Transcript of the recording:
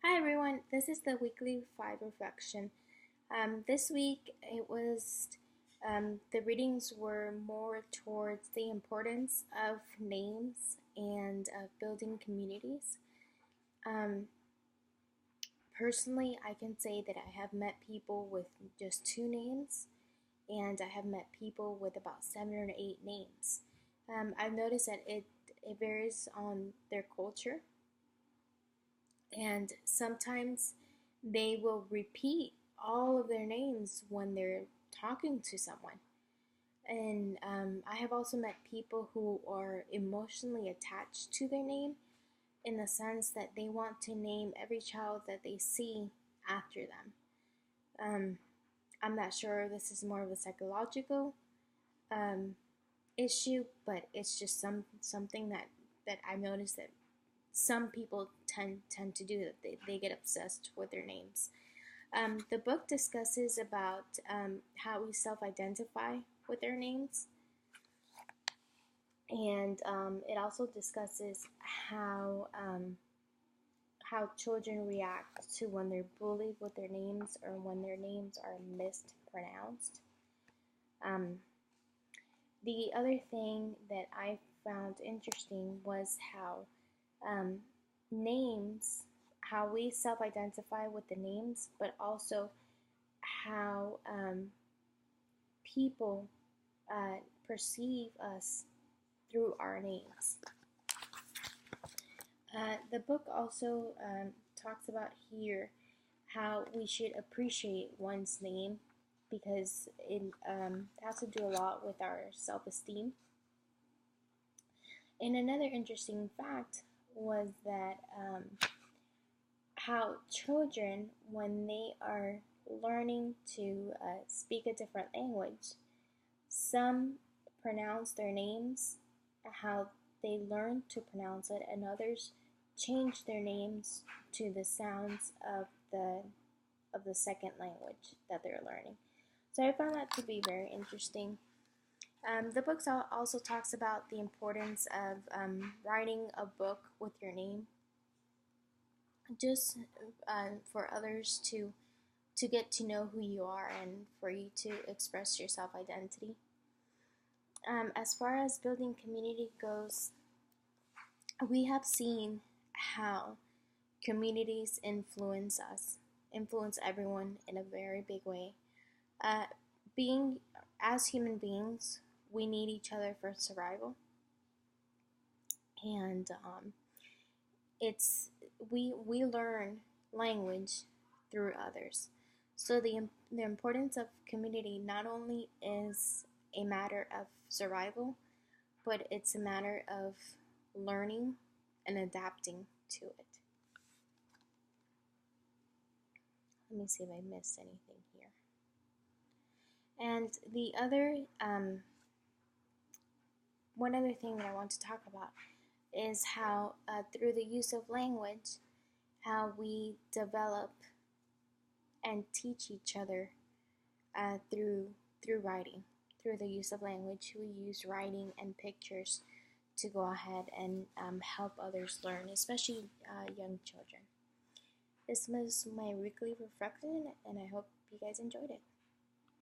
Hi everyone, this is the weekly 5 reflection. This week the readings were more towards the importance of names and of building communities. Um, Personally, I can say that I have met people with just 2 names, and I have met people with about 7 or 8 names. I've noticed that it varies on their culture, and sometimes they will repeat all of their names when they're talking to someone. And I have also met people who are emotionally attached to their name in the sense that they want to name every child that they see after them. Um, I'm not sure if this is more of a psychological um, issue, but it's just something that I've noticed that some people tend to do, that they get obsessed with their names. The book discusses about how we self-identify with their names, and it also discusses how children react to when they're bullied with their names or when their names are mispronounced. Um, the other thing that I found interesting was how um, names, how we self identify with the names, but also how people perceive us through our names. The book also talks about here how we should appreciate one's name because it has to do a lot with our self esteem. And another interesting fact was that how children, when they are learning to speak a different language, some pronounce their names how they learn to pronounce it, and others change their names to the sounds of the second language that they're learning. So I found that to be very interesting. The book also talks about the importance of writing a book with your name, just for others to get to know who you are and for you to express your self identity. As far as building community goes, we have seen how communities influence everyone in a very big way. Uh, being as human beings, we need each other for survival, and it's we learn language through others. So the importance of community not only is a matter of survival, but it's a matter of learning and adapting to it. Let me see if I missed anything here. And one other thing that I want to talk about is how through the use of language, how we develop and teach each other through writing. Through the use of language, we use writing and pictures to go ahead and help others learn, especially young children. This was my weekly reflection, and I hope you guys enjoyed it.